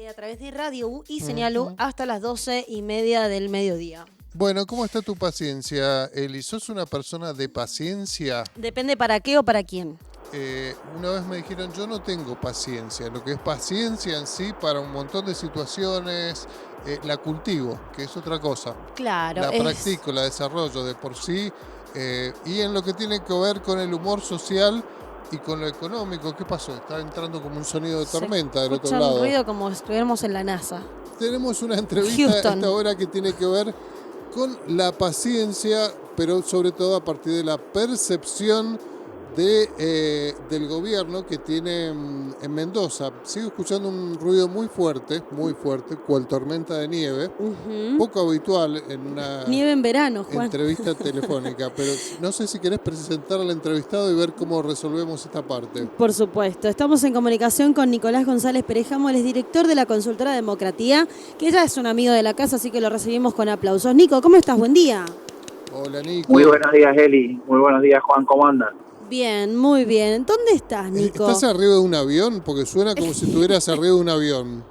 a través de Radio U y Señal U hasta las 12:30 del mediodía. Bueno, ¿cómo está tu paciencia, Eli? ¿Sos una persona de paciencia? Depende para qué o para quién. Una vez me dijeron, yo no tengo paciencia. Lo que es paciencia en sí para un montón de situaciones, la cultivo, que es otra cosa. Claro. La practico, la desarrollo de por sí. Y en lo que tiene que ver con el humor social y con lo económico, ¿qué pasó? Está entrando como un sonido de tormenta del otro lado. Un ruido como si estuviéramos en la NASA. Tenemos una entrevista a esta hora que tiene que ver con la paciencia, pero sobre todo a partir de la percepción del gobierno que tiene en Mendoza. Sigo escuchando un ruido muy fuerte, cual tormenta de nieve, poco habitual en una nieve en verano, Juan. Entrevista telefónica, pero no sé si querés presentar al entrevistado y ver cómo resolvemos esta parte. Por supuesto, estamos en comunicación con Nicolás González Perejamo, él es director de la consultora Democratía, que ya es un amigo de la casa, así que lo recibimos con aplausos. Nico, ¿cómo estás? Buen día. Hola, Nico. Muy buenos días, Eli. Muy buenos días, Juan. ¿Cómo andan? Bien, muy bien. ¿Dónde estás, Nico? ¿Estás arriba de un avión? Porque suena como si estuvieras arriba de un avión.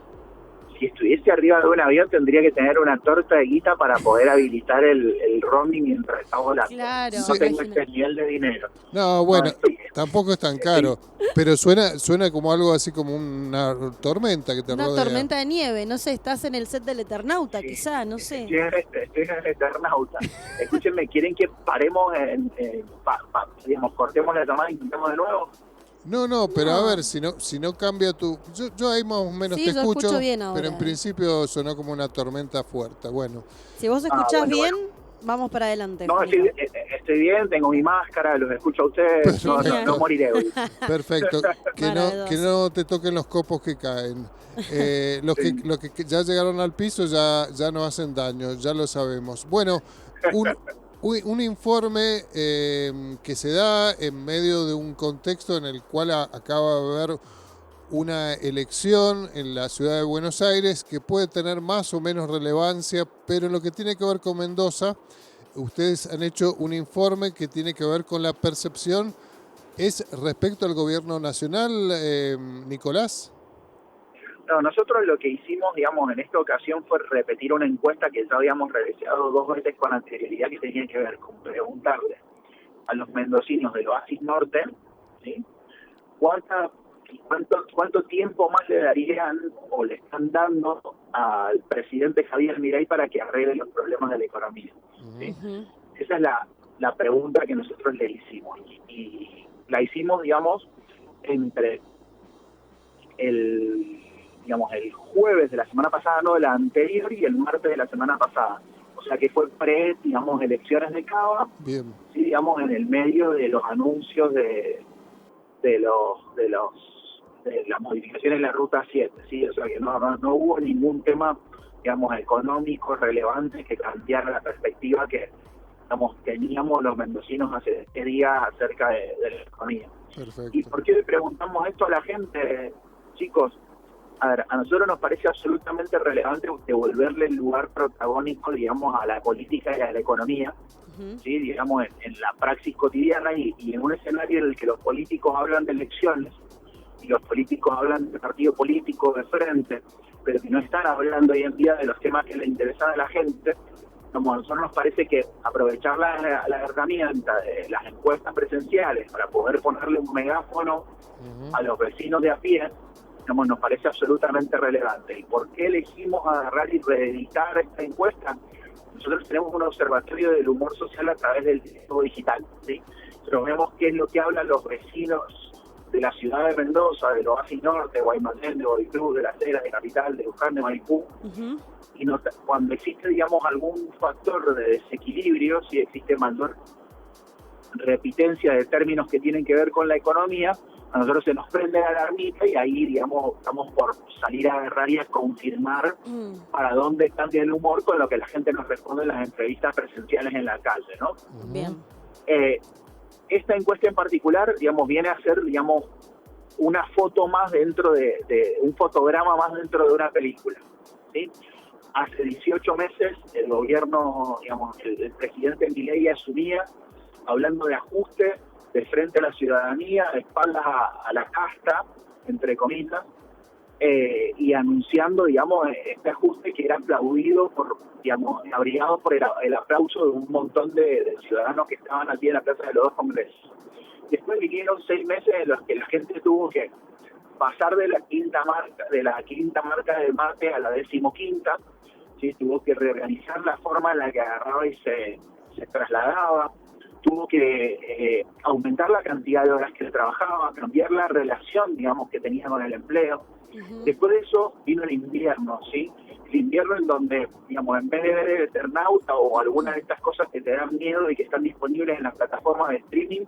Si estuviese arriba de un avión tendría que tener una torta de guita para poder habilitar el roaming mientras está volando. Claro. No tengo este nivel de dinero. No, bueno, tampoco es tan caro. Pero suena como algo así como una tormenta que te rodea. Una tormenta de nieve, no sé, estás en el set del Eternauta, quizá, no sé. Estoy en el Eternauta. Escúchenme, ¿quieren que paremos, digamos, cortemos la llamada y intentemos de nuevo? No, pero a ver, si no cambia tu... Yo ahí más o menos te escucho bien ahora. Pero en principio sonó como una tormenta fuerte. Bueno. Si vos escuchás bien, vamos para adelante. No, estoy bien, tengo mi máscara, los escucho a ustedes, no moriré hoy. Perfecto, que no te toquen los copos que caen. Los que ya llegaron al piso ya no hacen daño, ya lo sabemos. Bueno, un informe que se da en medio de un contexto en el cual acaba de haber una elección en la ciudad de Buenos Aires que puede tener más o menos relevancia, pero en lo que tiene que ver con Mendoza, ustedes han hecho un informe que tiene que ver con la percepción. ¿Es respecto al gobierno nacional, Nicolás? No, nosotros lo que hicimos, digamos, en esta ocasión fue repetir una encuesta que ya habíamos realizado 2 veces con anterioridad, que tenía que ver con preguntarle a los mendocinos del Oasis Norte, ¿sí? ¿Cuánto tiempo más le darían o le están dando al presidente Javier Milei para que arregle los problemas de la economía, ¿sí? Esa es la pregunta que nosotros le hicimos. Y la hicimos, digamos, entre el jueves de la semana pasada, no de la anterior, y el martes de la semana pasada. O sea que fue elecciones de Cava, bien, sí, digamos, en el medio de los anuncios de las modificaciones en la Ruta 7, sí, o sea que no hubo ningún tema, digamos, económico relevante que cambiara la perspectiva que, digamos, teníamos los mendocinos hace 10 días acerca de la economía. Perfecto. ¿Y por qué le preguntamos esto a la gente, chicos? A ver, a nosotros nos parece absolutamente relevante devolverle el lugar protagónico, digamos, a la política y a la economía, ¿sí? Digamos, en la praxis cotidiana y en un escenario en el que los políticos hablan de elecciones y los políticos hablan de partido político de frente, pero que no están hablando hoy en día de los temas que le interesan a la gente. Como a nosotros nos parece que aprovechar la herramienta de las encuestas presenciales para poder ponerle un megáfono a los vecinos de a pie, nos parece absolutamente relevante. ¿Y por qué elegimos agarrar y reeditar esta encuesta? Nosotros tenemos un observatorio del humor social a través del digital, ¿sí? Pero vemos qué es lo que hablan los vecinos de la ciudad de Mendoza, del Oasis Norte, de Guaymallén, de Boicruz, de Las Heras, de Capital, de Luján, de Maipú. Y cuando existe, digamos, algún factor de desequilibrio, si existe mayor repitencia de términos que tienen que ver con la economía, a nosotros se nos prende la alarmita y ahí, digamos, estamos por salir a agarrar y a confirmar para dónde cambia el humor con lo que la gente nos responde en las entrevistas presenciales en la calle, ¿no? Bien. Esta encuesta en particular, digamos, viene a ser, digamos, una foto más dentro de un fotograma más dentro de una película, ¿sí? Hace 18 meses el gobierno, digamos, el presidente Milei asumía hablando de ajuste de frente a la ciudadanía, de espaldas a la casta, entre comillas, y anunciando, digamos, este ajuste que era aplaudido abrigado por el aplauso de un montón de ciudadanos que estaban allí en la Plaza de los Dos Congresos. Después vinieron 6 meses en los que la gente tuvo que pasar de la quinta marca del martes a la 15ª, ¿sí? Tuvo que reorganizar la forma en la que agarraba y se trasladaba, tuvo que aumentar la cantidad de horas que trabajaba, cambiar la relación, digamos, que tenía con el empleo. Después de eso vino el invierno, ¿sí? El invierno en donde, digamos, en vez de ver el Eternauta o alguna de estas cosas que te dan miedo y que están disponibles en las plataformas de streaming,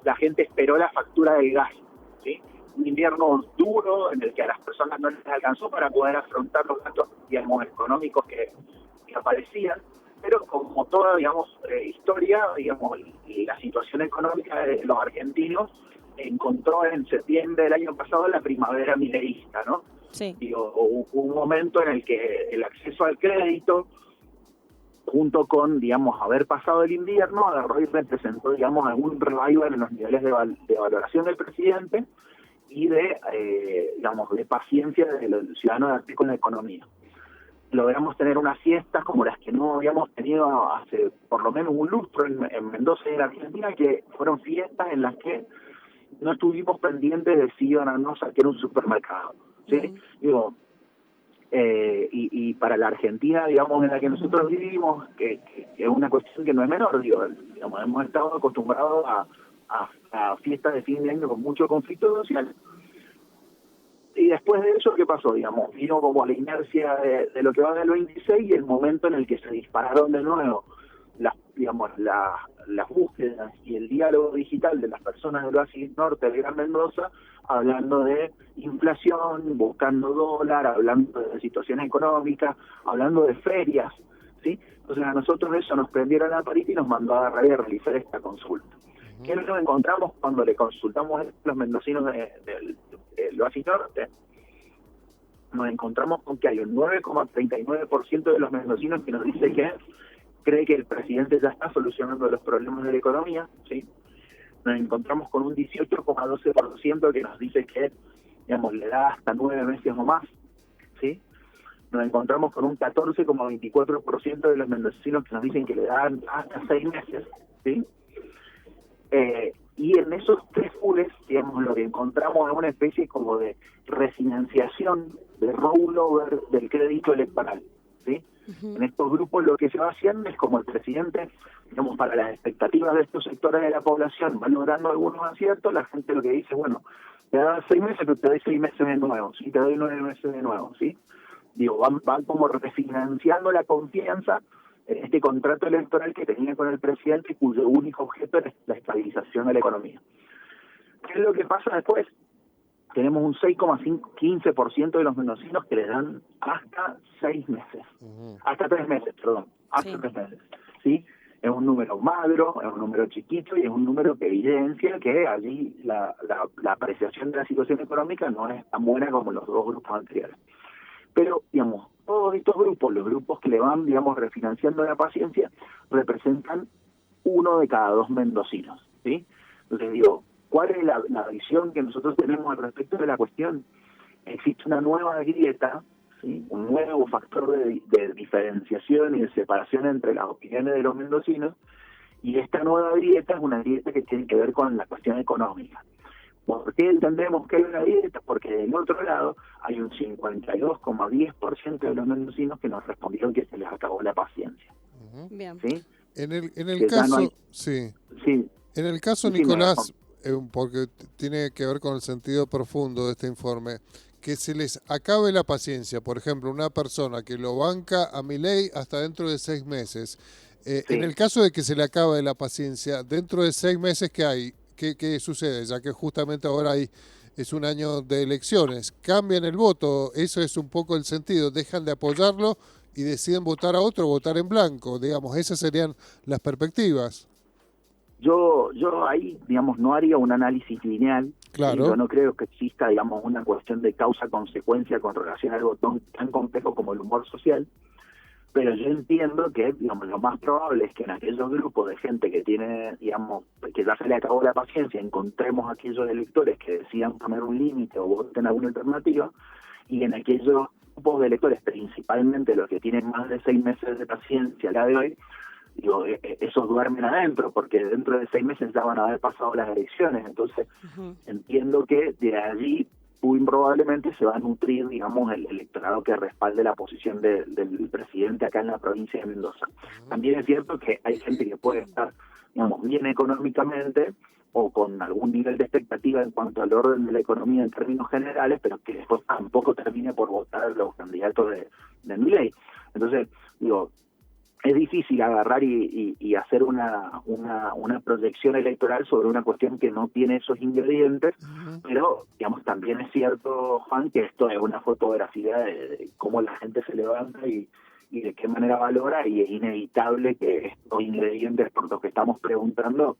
la gente esperó la factura del gas, ¿sí? Un invierno duro en el que a las personas no les alcanzó para poder afrontar los gastos, digamos, económicos que aparecían, pero como toda, digamos, historia, digamos, y la situación económica de los argentinos encontró en septiembre del año pasado la primavera mileísta, ¿no? Sí. Digo, hubo un momento en el que el acceso al crédito, junto con, digamos, haber pasado el invierno, agarró y representó, digamos, algún revival en los niveles de valoración del presidente y digamos, de paciencia del ciudadano de a pie con la economía. Logramos tener unas fiestas como las que no habíamos tenido hace por lo menos un lustro en Mendoza y en Argentina, que fueron fiestas en las que no estuvimos pendientes de si iban a no saquear un supermercado, ¿sí? Digo, y para la Argentina, digamos, en la que nosotros vivimos, que es una cuestión que no es menor, digamos, hemos estado acostumbrados a fiestas de fin de año con mucho conflicto social. Y después de eso, ¿qué pasó? Digamos, vino como la inercia de lo que va del 26 y el momento en el que se dispararon de nuevo las búsquedas y el diálogo digital de las personas del Oasis Norte de Gran Mendoza, hablando de inflación, buscando dólar, hablando de situaciones económicas, hablando de ferias, ¿sí? Entonces a nosotros eso nos prendieron la parita y nos mandó a realizar esta consulta. ¿Qué nos encontramos cuando le consultamos a los mendocinos del Oasis Norte? Nos encontramos con que hay un 9,39% de los mendocinos que nos dice que cree que el presidente ya está solucionando los problemas de la economía, ¿sí? Nos encontramos con un 18,12% que nos dice que, digamos, le da hasta 9 meses o más, ¿sí? Nos encontramos con un 14,24% de los mendocinos que nos dicen que le dan hasta 6 meses, ¿sí? Y en esos 3 pools, digamos, lo que encontramos es una especie como de refinanciación, de rollover del crédito electoral, ¿sí? En estos grupos lo que se va haciendo es como el presidente, digamos, para las expectativas de estos sectores de la población, va logrando algunos aciertos, la gente lo que dice, bueno, te da 6 meses, pero te doy 6 meses de nuevo, ¿sí? Te doy 9 meses de nuevo, ¿sí? Digo, van como refinanciando la confianza en este contrato electoral que tenía con el presidente, cuyo único objeto era la estabilización de la economía. ¿Qué es lo que pasa después? Tenemos un 6,15% de los mendocinos que les dan hasta 6 meses. Hasta 3 meses, perdón. Hasta 3 meses. ¿Sí? Es un número magro, es un número chiquito y es un número que evidencia que allí la apreciación de la situación económica no es tan buena como los 2 grupos anteriores. Pero, digamos, todos estos grupos, los grupos que le van, digamos, refinanciando la paciencia, representan 1 de cada 2 mendocinos, ¿sí? Entonces digo, ¿cuál es la visión que nosotros tenemos al respecto de la cuestión? Existe una nueva grieta, ¿sí? Un nuevo factor de diferenciación y de separación entre las opiniones de los mendocinos, y esta nueva grieta es una grieta que tiene que ver con la cuestión económica. ¿Por qué entendemos que hay una grieta? Porque del otro lado hay un 52,10% de los mendocinos que nos respondieron que se les acabó la paciencia. Bien. ¿Sí? En el caso, sí. En el caso, Nicolás, porque tiene que ver con el sentido profundo de este informe, que se les acabe la paciencia, por ejemplo, una persona que lo banca a Milei hasta dentro de 6 meses. En el caso de que se le acabe la paciencia, dentro de 6 meses, ¿qué hay? ¿Qué sucede? Ya que justamente ahora es un año de elecciones. ¿Cambian el voto? Eso es un poco el sentido. ¿Dejan de apoyarlo y deciden votar a otro, votar en blanco? Digamos, esas serían las perspectivas. Yo ahí, digamos, no haría un análisis lineal. Claro. Yo no creo que exista, digamos, una cuestión de causa-consecuencia con relación a algo tan complejo como el humor social. Pero yo entiendo que, digamos, lo más probable es que en aquellos grupos de gente que tiene, digamos, que ya se le acabó la paciencia, encontremos aquellos electores que decidan poner un límite o voten alguna alternativa, y en aquellos grupos de electores, principalmente los que tienen más de 6 meses de paciencia a la de hoy, digo, esos duermen adentro, porque dentro de 6 meses ya van a haber pasado las elecciones. Entonces, entiendo que de allí muy probablemente se va a nutrir, digamos, el electorado que respalde la posición del presidente acá en la provincia de Mendoza. También es cierto que hay gente que puede estar, digamos, bien económicamente o con algún nivel de expectativa en cuanto al orden de la economía en términos generales, pero que después tampoco termine por votar a los candidatos de Milei. Entonces, digo, es difícil agarrar y hacer una proyección electoral sobre una cuestión que no tiene esos ingredientes, pero, digamos, también es cierto, Juan, que esto es una fotografía de cómo la gente se levanta y de qué manera valora, y es inevitable que estos ingredientes, por los que estamos preguntando,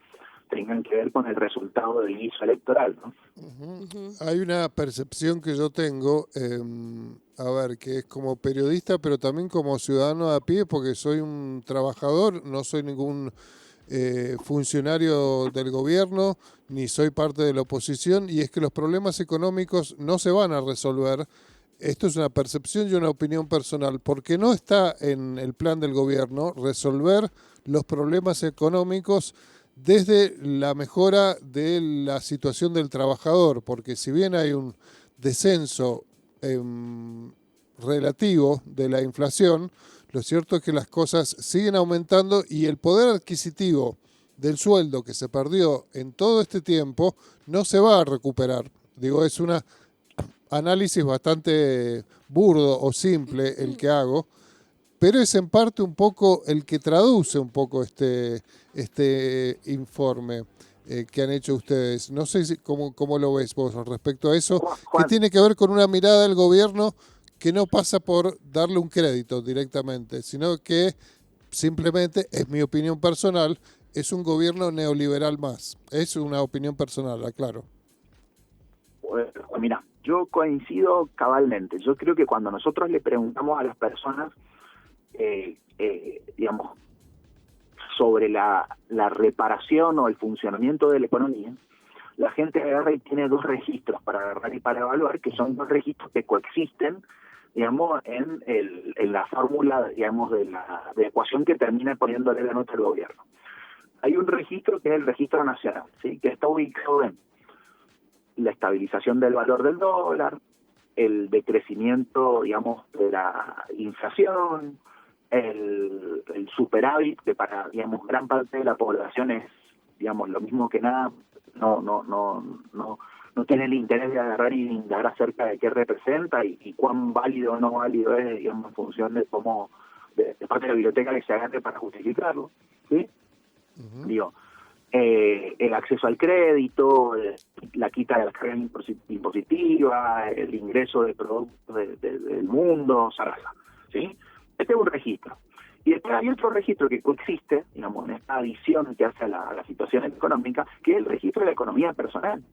tengan que ver con el resultado del guiso electoral, ¿no? Hay una percepción que yo tengo, a ver, que es como periodista, pero también como ciudadano a pie, porque soy un trabajador, no soy ningún funcionario del gobierno, ni soy parte de la oposición, y es que los problemas económicos no se van a resolver. Esto es una percepción y una opinión personal, porque no está en el plan del gobierno resolver los problemas económicos desde la mejora de la situación del trabajador, porque si bien hay un descenso relativo de la inflación, lo cierto es que las cosas siguen aumentando y el poder adquisitivo del sueldo que se perdió en todo este tiempo no se va a recuperar. Digo, es un análisis bastante burdo o simple el que hago, pero es en parte un poco el que traduce un poco este informe que han hecho ustedes. No sé cómo lo ves vos respecto a eso, Juan, que tiene que ver con una mirada del gobierno que no pasa por darle un crédito directamente, sino que simplemente, es mi opinión personal, es un gobierno neoliberal más. Es una opinión personal, aclaro. Mira, yo coincido cabalmente. Yo creo que cuando nosotros le preguntamos a las personas, digamos, sobre la reparación o el funcionamiento de la economía, la gente agarra y tiene dos registros para agarrar y para evaluar, que son dos registros que coexisten, digamos, en la fórmula, digamos, de la ecuación que termina poniéndole la nota al gobierno. Hay un registro que es el registro nacional, ¿sí?, que está ubicado en la estabilización del valor del dólar, el decrecimiento, digamos, de la inflación, el superávit, que para, digamos, gran parte de la población es, digamos, lo mismo que nada, no tiene el interés de agarrar y indagar acerca de qué representa y cuán válido o no válido es, digamos, en función de cómo, de parte de la biblioteca que se agarre para justificarlo, ¿sí? Digo, el acceso al crédito, la quita de las cargas impositivas, el ingreso de productos del mundo, zaraza, ¿sí? Este es un registro. Y después hay otro registro que coexiste, digamos, en esta adición que hace a la situación económica, que es el registro de la economía personal,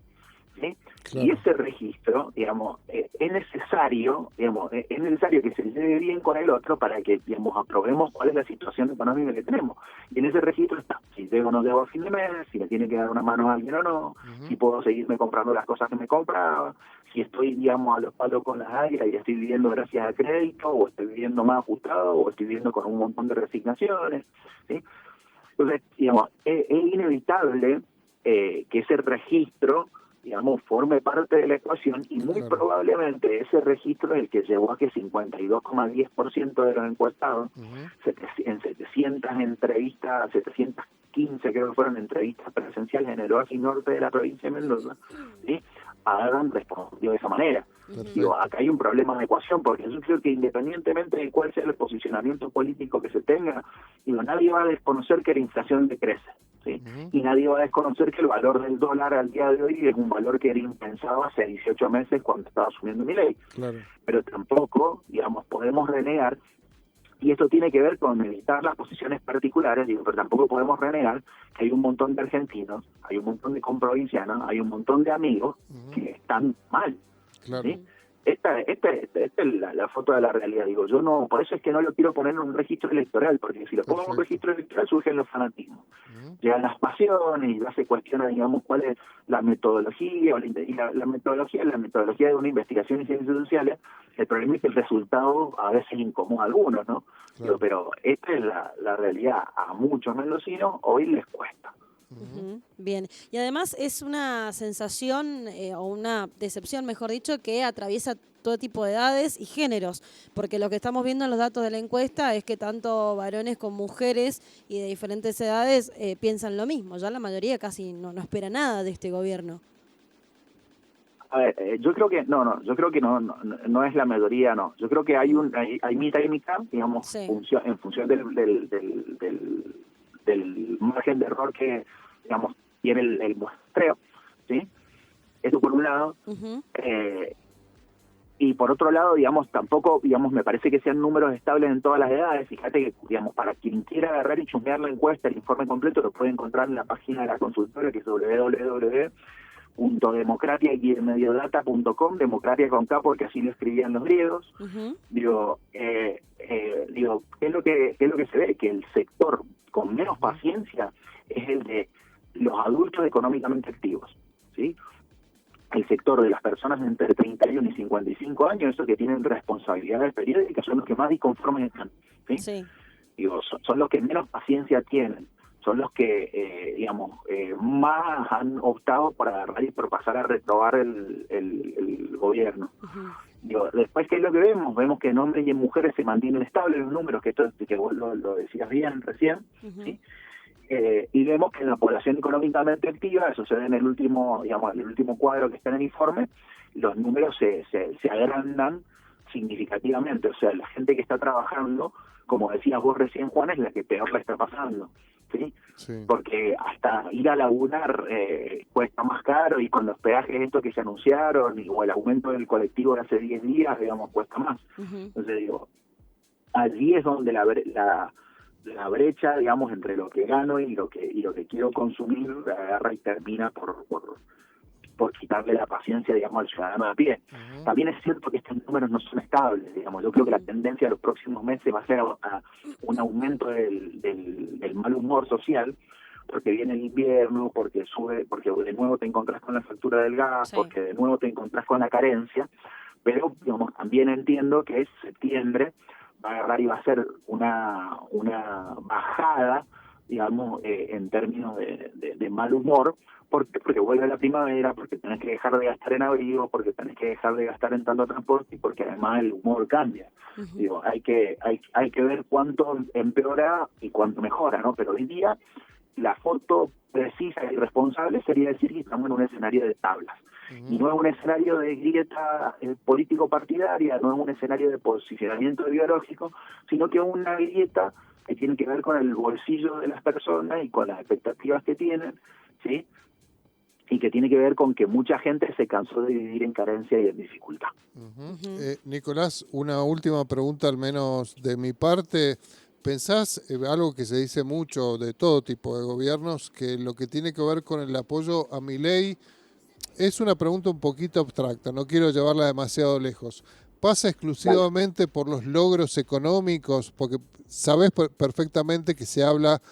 ¿sí? Claro. Y ese registro, digamos, es necesario, digamos, es necesario que se lleve bien con el otro para que, digamos, aprobemos cuál es la situación económica que tenemos. Y en ese registro está si debo o no debo a fin de mes, si le tiene que dar una mano a alguien o no, si puedo seguirme comprando las cosas que me compraba, si estoy, digamos, a los palos con las águilas y estoy viviendo gracias a crédito, o estoy viviendo más ajustado, o estoy viviendo con un montón de resignaciones, ¿sí? Entonces, digamos, es inevitable que ese registro, digamos, forme parte de la ecuación y muy probablemente ese registro es el que llevó a que 52,10% de los encuestados, en 700 entrevistas, 715 creo que fueron entrevistas presenciales en el oasis norte de la provincia de Mendoza, ¿sí?, hagan respondido de esa manera. Digo, acá hay un problema de ecuación, porque yo creo que independientemente de cuál sea el posicionamiento político que se tenga, digo, nadie va a desconocer que la inflación decrece, ¿sí? Y nadie va a desconocer que el valor del dólar al día de hoy es un valor que era impensado hace 18 meses cuando estaba asumiendo Milei. Claro. Pero tampoco, digamos, podemos renegar, y esto tiene que ver con evitar las posiciones particulares, digo, pero tampoco podemos renegar que hay un montón de argentinos, hay un montón de comprovincianos, hay un montón de amigos que están mal, claro, ¿sí? esta es la foto de la realidad. Digo, yo no, por eso es que no lo quiero poner en un registro electoral, porque si lo pongo en un registro electoral surgen los fanatismos, llegan las pasiones y ya se cuestiona, digamos, cuál es la metodología, y la metodología de una investigación en ciencias sociales. El problema es que el resultado a veces incomoda a algunos, ¿no? Claro. Digo, pero esta es la realidad. A muchos mendocinos hoy les cuesta. Bien, y además es una sensación o una decepción, mejor dicho, que atraviesa todo tipo de edades y géneros, porque lo que estamos viendo en los datos de la encuesta es que tanto varones como mujeres y de diferentes edades piensan lo mismo. Ya la mayoría casi no espera nada de este gobierno. A ver, yo creo que no es la mayoría, no. Yo creo que hay mitad y mitad, digamos, sí, en función del margen de error que, digamos, tiene el muestreo, ¿sí? Eso por un lado. Y por otro lado, digamos, tampoco, digamos, me parece que sean números estables en todas las edades. Fíjate que, digamos, para quien quiera agarrar y chusmear la encuesta, el informe completo lo puede encontrar en la página de la consultora, que es www.democratia-mediodata.com, democracia con K porque así lo escribían los griegos. Digo, ¿qué es lo que se ve? Que el sector con menos paciencia es el de los adultos económicamente activos, ¿sí? El sector de las personas entre 31 y 55 años, esos que tienen responsabilidades periódicas, son los que más disconformes están, ¿sí? Sí. Digo, son los que menos paciencia tienen, son los que, más han optado por agarrar y por pasar a reprobar el gobierno. Digo, después, ¿qué es lo que vemos? Vemos que en hombres y en mujeres se mantienen estables los números, que vos lo decías bien recién, ¿sí? Y vemos que en la población económicamente activa, eso se ve en el último cuadro que está en el informe, los números se agrandan significativamente. O sea, la gente que está trabajando, como decías vos recién, Juan, es la que peor la está pasando, ¿sí? Sí. Porque hasta ir a laburar cuesta más caro, y con los peajes estos que se anunciaron, o el aumento del colectivo de hace 10 días, digamos, cuesta más. Entonces digo, allí es donde la brecha, digamos, entre lo que gano y lo que quiero consumir agarra y termina por quitarle la paciencia, digamos, al ciudadano de a pie. También es cierto que estos números no son estables, digamos. Yo creo que la tendencia de los próximos meses va a ser a un aumento del mal humor social, porque viene el invierno, porque de nuevo te encontrás con la factura del gas, sí, porque de nuevo te encontrás con la carencia, pero, digamos, también entiendo que es septiembre, va a agarrar y va a ser una bajada, digamos, en términos de mal humor, porque vuelve la primavera, porque tenés que dejar de gastar en abrigo, porque tenés que dejar de gastar en tanto transporte, y porque además el humor cambia. Digo, hay que ver cuánto empeora y cuánto mejora, ¿no? Pero hoy día la foto precisa y responsable sería decir que estamos en un escenario de tablas. Y no es un escenario de grieta político-partidaria, no es un escenario de posicionamiento ideológico, sino que es una grieta que tiene que ver con el bolsillo de las personas y con las expectativas que tienen, ¿sí? Y que tiene que ver con que mucha gente se cansó de vivir en carencia y en dificultad. Nicolás, una última pregunta, al menos de mi parte. ¿Pensás algo que se dice mucho de todo tipo de gobiernos, que lo que tiene que ver con el apoyo a Milei? Es una pregunta un poquito abstracta, no quiero llevarla demasiado lejos. ¿Pasa exclusivamente por los logros económicos? Porque sabés perfectamente que se habla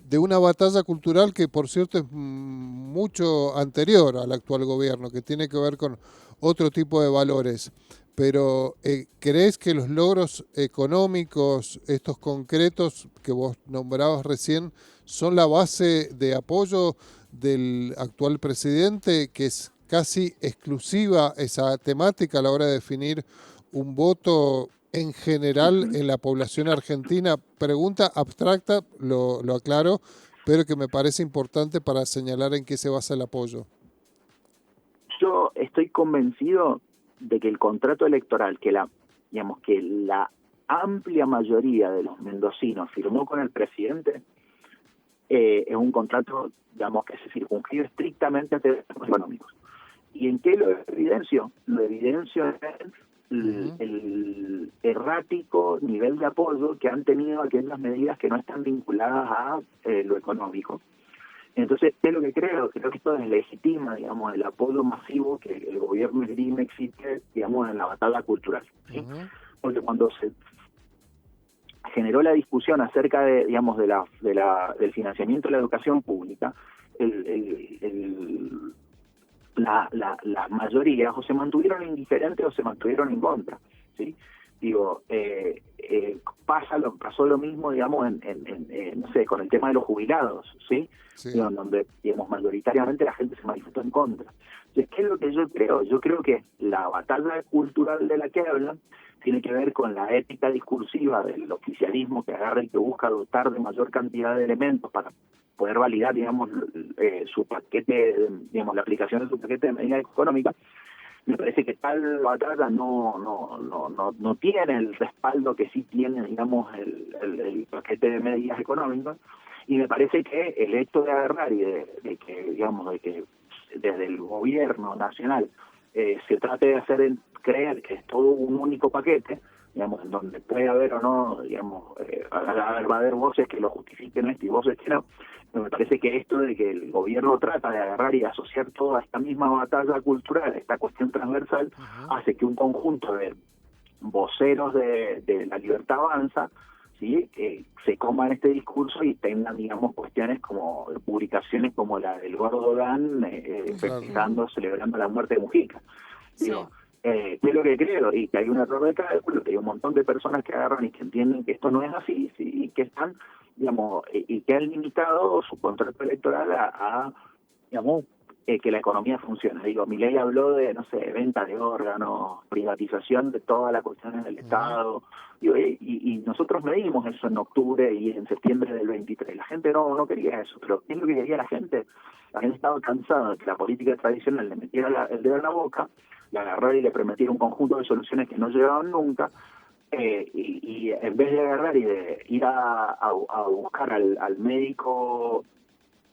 de una batalla cultural que, por cierto, es mucho anterior al actual gobierno, que tiene que ver con otro tipo de valores. Pero ¿crees que los logros económicos, estos concretos que vos nombrabas recién, son la base de apoyo del actual presidente, que es casi exclusiva esa temática a la hora de definir un voto en general en la población argentina? Pregunta abstracta, lo aclaro, pero que me parece importante para señalar en qué se basa el apoyo. Yo estoy convencido de que el contrato electoral que la amplia mayoría de los mendocinos firmó con el presidente es un contrato, digamos, que se circunscribe estrictamente a temas económicos. ¿Y en qué lo evidencio? Lo evidencio en el errático nivel de apoyo que han tenido aquellas medidas que no están vinculadas a lo económico. Entonces, ¿qué es lo que creo? Creo que esto deslegitima, digamos, el apoyo masivo que el gobierno esgrime existe, digamos, en la batalla cultural, ¿sí? Ujú. Porque cuando se generó la discusión acerca de, digamos, del financiamiento de la educación pública, las mayorías o se mantuvieron indiferentes o se mantuvieron en contra, ¿sí? Digo, pasó lo mismo, digamos, no sé, con el tema de los jubilados, ¿sí? Sí. Digo, donde, digamos, mayoritariamente la gente se manifestó en contra. Entonces, ¿qué es lo que yo creo? Yo creo que la batalla cultural de la que hablan tiene que ver con la ética discursiva del oficialismo que agarra y que busca dotar de mayor cantidad de elementos para poder validar, digamos, su paquete, digamos, la aplicación de su paquete de medidas económicas. Me parece que tal batalla no tiene el respaldo que sí tiene, digamos, el paquete de medidas económicas, y me parece que el hecho de agarrar y de que, digamos, de que desde el gobierno nacional se trate de hacer creer que es todo un único paquete, digamos, en donde puede haber o no, digamos, va a haber voces que lo justifiquen esto y voces que no. Me parece que esto de que el gobierno trata de agarrar y asociar toda esta misma batalla cultural, esta cuestión transversal, hace que un conjunto de voceros de la libertad avanza, ¿sí? Se coman este discurso y tengan, digamos, cuestiones como publicaciones como la del Gordo Dan festejando, celebrando la muerte de Mujica. Digo, ¿qué es lo que creo? Y que hay un error de cálculo, que hay un montón de personas que agarran y que entienden que esto no es así, ¿sí? Y que están, digamos, y que han limitado su contrato electoral a digamos, que la economía funcione. Digo, Milei habló de, no sé, venta de órganos, privatización de todas las cuestiones del Estado. Digo, y nosotros medimos eso en octubre y en septiembre del 23. La gente no quería eso, pero ¿qué es lo que quería la gente? La gente estaba cansada de que la política tradicional le metiera el dedo en la boca, le agarrara y le prometiera un conjunto de soluciones que no llegaban nunca, y en vez de agarrar y de ir a buscar al médico,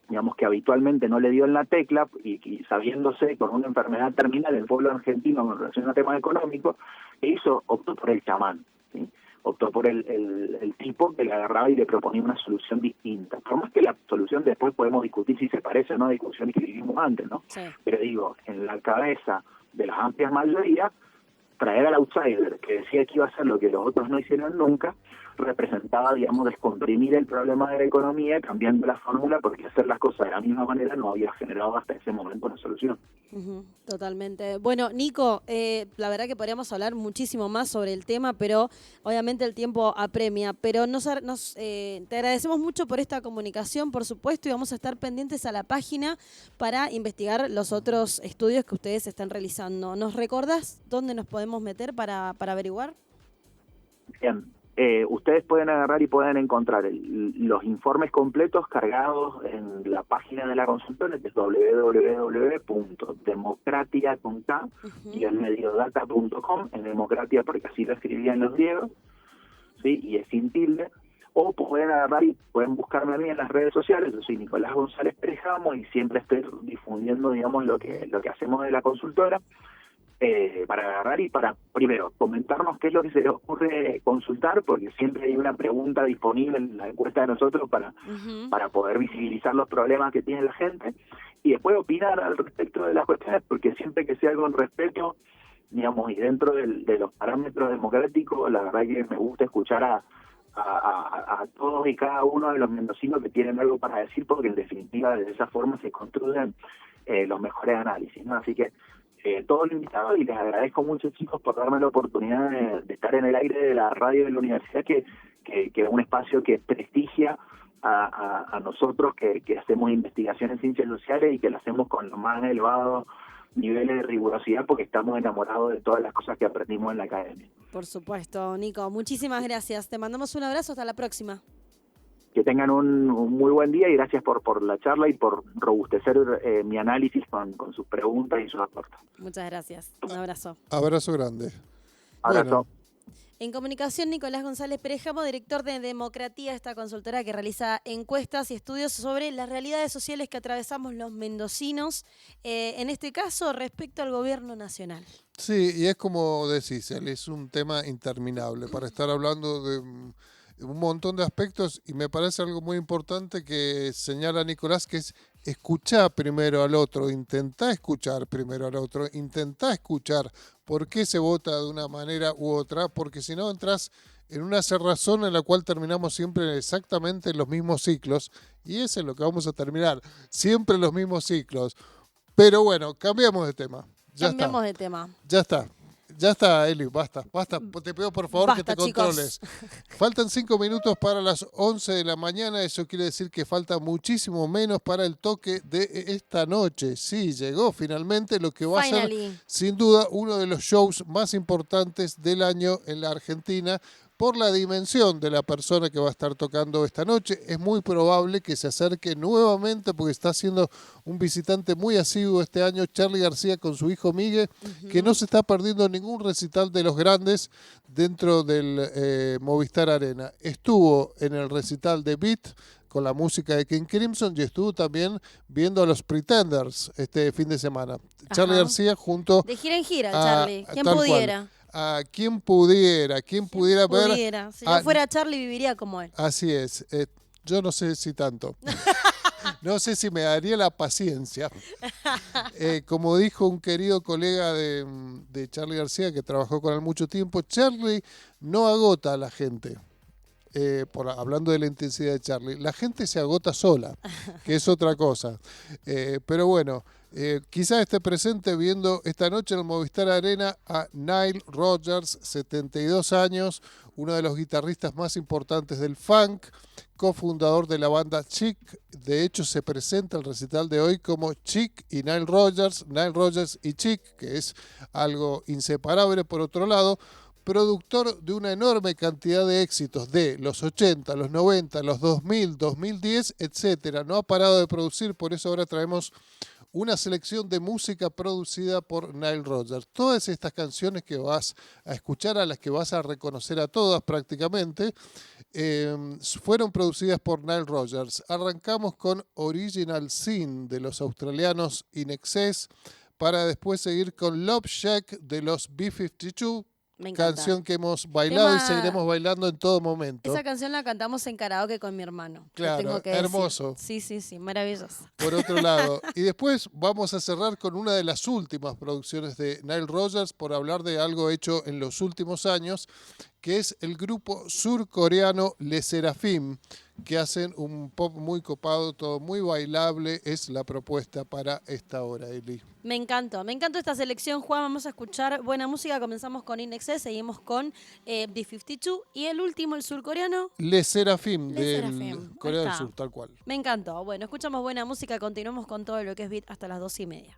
digamos, que habitualmente no le dio en la tecla, y sabiéndose con una enfermedad terminal el pueblo argentino en relación a temas económicos, optó por el chamán, ¿sí? Optó por el tipo que le agarraba y le proponía una solución distinta. Por más que la solución después podemos discutir si se parece o no a discusiones que vivimos antes, ¿no? Sí. Pero digo, en la cabeza de las amplias mayorías, traer al outsider que decía que iba a hacer lo que los otros no hicieron nunca, representaba, digamos, descomprimir el problema de la economía cambiando la fórmula, porque hacer las cosas de la misma manera no había generado hasta ese momento una solución. Totalmente. Bueno, Nico, la verdad que podríamos hablar muchísimo más sobre el tema, pero obviamente el tiempo apremia. Pero te agradecemos mucho por esta comunicación, por supuesto, y vamos a estar pendientes a la página para investigar los otros estudios que ustedes están realizando. ¿Nos recordás dónde nos podemos meter para averiguar? Bien. Ustedes pueden agarrar y pueden encontrar los informes completos cargados en la página de la consultora, que es www.democratia.com, en democratia porque así lo escribían los griegos, ¿sí? Y es sin tilde. O pueden agarrar y pueden buscarme a mí en las redes sociales. Yo soy Nicolás González Perejamo y siempre estoy difundiendo, digamos, lo que hacemos de la consultora. Para agarrar y para, primero, comentarnos qué es lo que se les ocurre consultar, porque siempre hay una pregunta disponible en la encuesta de nosotros para poder visibilizar los problemas que tiene la gente, y después opinar al respecto de las cuestiones, porque siempre que sea con respeto, digamos, y dentro de los parámetros democráticos, la verdad que me gusta escuchar a todos y cada uno de los mendocinos que tienen algo para decir, porque en definitiva de esa forma se construyen los mejores análisis, ¿no? Así que todos los invitados, y les agradezco mucho, chicos, por darme la oportunidad de estar en el aire de la radio de la universidad, que es un espacio que prestigia a nosotros que hacemos investigación en ciencias sociales y que lo hacemos con los más elevados niveles de rigurosidad, porque estamos enamorados de todas las cosas que aprendimos en la academia. Por supuesto, Nico. Muchísimas gracias. Te mandamos un abrazo. Hasta la próxima. Que tengan un muy buen día, y gracias por la charla y por robustecer mi análisis con sus preguntas y sus aportes. Muchas gracias. Un abrazo. Abrazo grande. Abrazo. Bueno. En comunicación, Nicolás González Perejamo, director de Democratia, esta consultora que realiza encuestas y estudios sobre las realidades sociales que atravesamos los mendocinos, en este caso respecto al gobierno nacional. Sí, y es como decís, es un tema interminable para estar hablando de un montón de aspectos, y me parece algo muy importante que señala Nicolás, que es escuchar primero al otro, intentá escuchar primero al otro, intentá escuchar por qué se vota de una manera u otra, porque si no entras en una cerrazón en la cual terminamos siempre exactamente en los mismos ciclos, y eso es lo que vamos a terminar, siempre en los mismos ciclos. Pero bueno, cambiamos de tema. Cambiamos de tema. Ya está. Ya está, Eli, basta. Te pido por favor Basta, que te controles. Faltan 5 minutos para las 11 de la mañana. Eso quiere decir que falta muchísimo menos para el toque de esta noche. Sí, llegó finalmente lo que va a ser, sin duda, uno de los shows más importantes del año en la Argentina. Por la dimensión de la persona que va a estar tocando esta noche, es muy probable que se acerque nuevamente, porque está siendo un visitante muy asiduo este año, Charly García con su hijo Miguel, que no se está perdiendo ningún recital de los grandes dentro del Movistar Arena. Estuvo en el recital de Beat con la música de King Crimson y estuvo también viendo a los Pretenders este fin de semana. Charly García junto... De gira en gira, Charly. ¿Quién pudiera? A quien pudiera ver. Si no fuera Charly, viviría como él. Así es. Yo no sé si tanto. No sé si me daría la paciencia. Como dijo un querido colega de Charly García, que trabajó con él mucho tiempo, Charly no agota a la gente. Hablando de la intensidad de Charly, la gente se agota sola, que es otra cosa. Pero bueno, quizás esté presente viendo esta noche en el Movistar Arena a Nile Rodgers, 72 años, uno de los guitarristas más importantes del funk, cofundador de la banda Chic. De hecho, se presenta el recital de hoy como Chic y Nile Rodgers y Chic, que es algo inseparable. Por otro lado, productor de una enorme cantidad de éxitos de los 80, los 90, los 2000, 2010, etcétera. No ha parado de producir, por eso ahora traemos una selección de música producida por Nile Rodgers. Todas estas canciones que vas a escuchar, a las que vas a reconocer a todas prácticamente, fueron producidas por Nile Rodgers. Arrancamos con Original Sin de los australianos In Excess, para después seguir con Love Shack de los B-52, canción que hemos bailado y seguiremos bailando en todo momento. Esa canción la cantamos en karaoke con mi hermano. Claro, hermoso. Sí, maravilloso. Por otro lado, y después vamos a cerrar con una de las últimas producciones de Nile Rodgers, por hablar de algo hecho en los últimos años, que es el grupo surcoreano Les Seraphim, que hacen un pop muy copado, todo muy bailable. Es la propuesta para esta hora, Eli. Me encantó esta selección, Juan. Vamos a escuchar buena música. Comenzamos con In Excess, seguimos con B-52 y el último, el surcoreano. Les Seraphim, Corea del Sur, tal cual. Me encantó. Bueno, escuchamos buena música, continuamos con todo lo que es Beat hasta las 2:30.